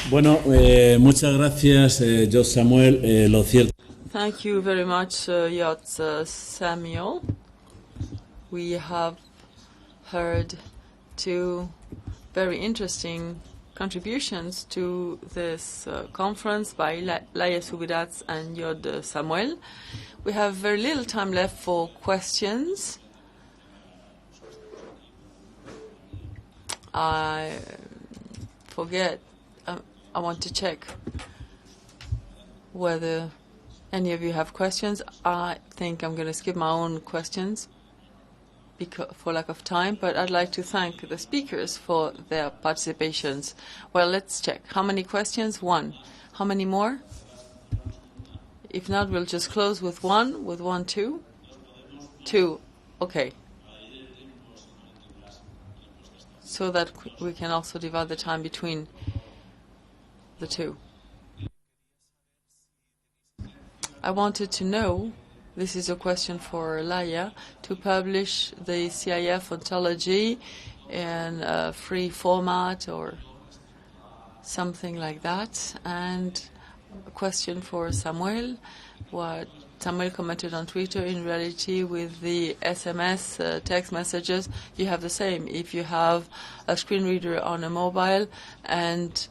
Bueno, muchas gracias, José Samuel. Lo cierto. Thank you very much, Yacht Samuel. We have heard two very interesting contributions to this conference by Laia Subirats and Yod Samuel. We have very little time left for questions. I want to check whether any of you have questions. I think I'm going to skip my own questions for lack of time, but I'd like to thank the speakers for their participations. Well, let's check. How many questions? One. How many more? If not, we'll just close with one, two. Two. Okay. So that we can also divide the time between the two. I wanted to know, this is a question for Laia, to publish the CIF ontology in a free format or something like that. And a question for Samuel, what Samuel commented on Twitter. In reality, with the SMS text messages, you have the same. If you have a screen reader on a mobile and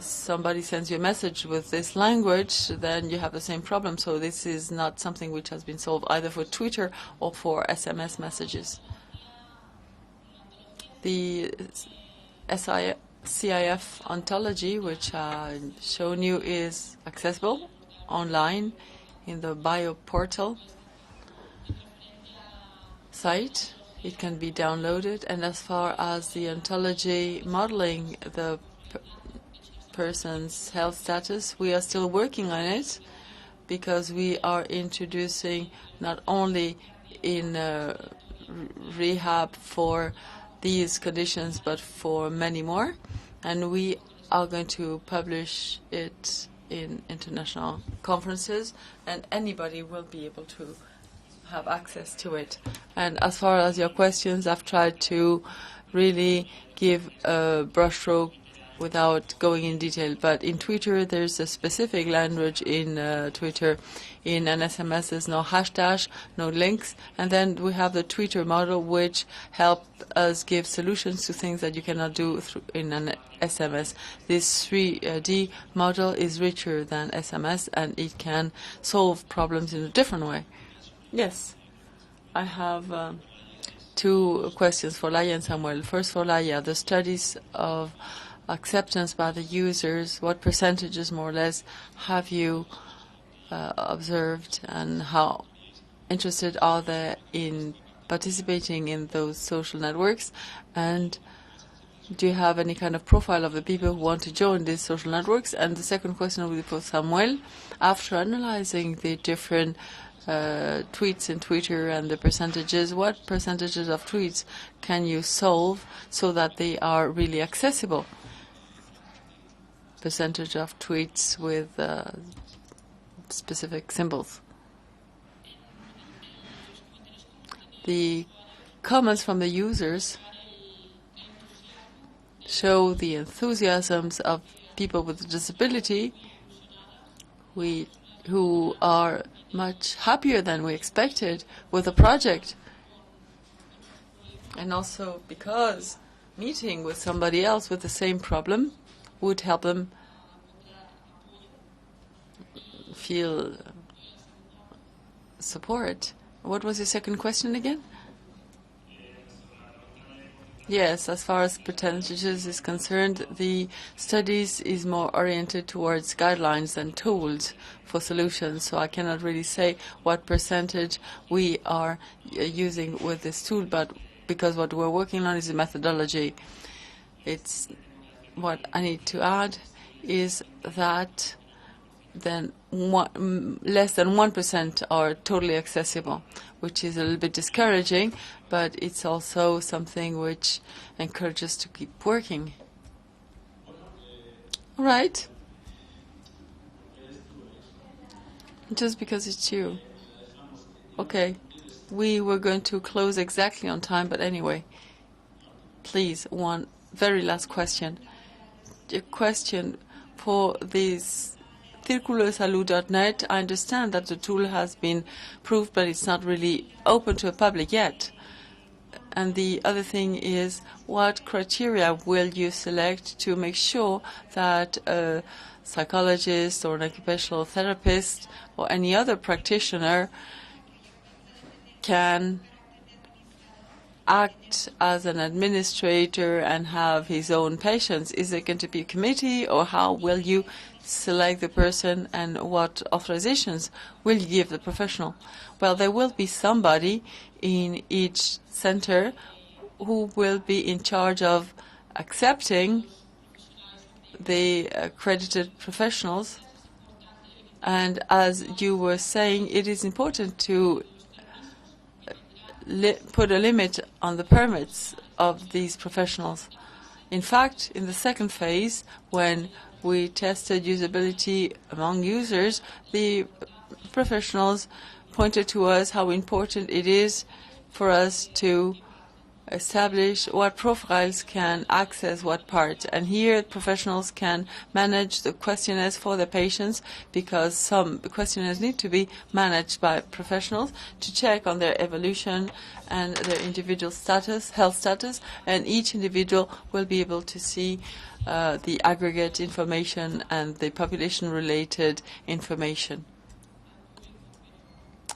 somebody sends you a message with this language, then you have the same problem. So this is not something which has been solved either for Twitter or for SMS messages. The CIF ontology, which I've shown you, is accessible online in the bio portal site. It can be downloaded, and as far as the ontology modeling the person's health status, we are still working on it, because we are introducing not only in rehab for these conditions but for many more, and we are going to publish it in international conferences, and anybody will be able to have access to it. And as far as your questions, I've tried to really give a brushstroke without going in detail. But in Twitter, there's a specific language in Twitter. In an SMS, there's no hashtag, no links. And then we have the Twitter model, which helps us give solutions to things that you cannot do in an SMS. This 3D model is richer than SMS, and it can solve problems in a different way. Yes, I have two questions for Laia and Samuel. First for Laia, the studies of acceptance by the users, what percentages more or less have you observed, and how interested are they in participating in those social networks? And do you have any kind of profile of the people who want to join these social networks? And the second question will be for Samuel. After analyzing the different tweets in Twitter and the percentages, what percentages of tweets can you solve so that they are really accessible? Percentage of tweets with specific symbols. The comments from the users show the enthusiasms of people with a disability who are much happier than we expected with the project. And also because meeting with somebody else with the same problem would help them feel support. What was your second question again? Yes, as far as percentages is concerned, the studies is more oriented towards guidelines than tools for solutions. So I cannot really say what percentage we are using with this tool, but because what we're working on is a methodology. It's what I need to add is that then less than 1% are totally accessible, which is a little bit discouraging, but it's also something which encourages to keep working. All right. Just because it's you. Okay. We were going to close exactly on time, but anyway. Please, one very last question. A question For this circulosalud.net, I understand that the tool has been proved, but it's not really open to the public yet. And the other thing is, what criteria will you select to make sure that a psychologist or an occupational therapist or any other practitioner can act as an administrator and have his own patients? Is it going to be a committee, or how will you select the person, and what authorizations will you give the professional? Well, there will be somebody in each center who will be in charge of accepting the accredited professionals. And as you were saying, it is important to put a limit on the permits of these professionals. In fact, in the second phase, when we tested usability among users, the professionals pointed to us how important it is for us to establish what profiles can access what part. And here professionals can manage the questionnaires for the patients, because some questionnaires need to be managed by professionals to check on their evolution and their individual status, health status, and each individual will be able to see the aggregate information and the population-related information.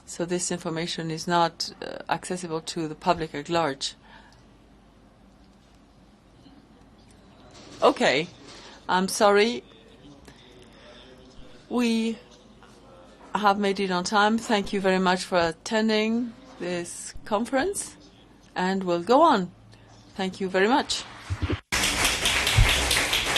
So this information is not accessible to the public at large. Okay, I'm sorry. We have made it on time. Thank you very much for attending this conference, and we'll go on. Thank you very much.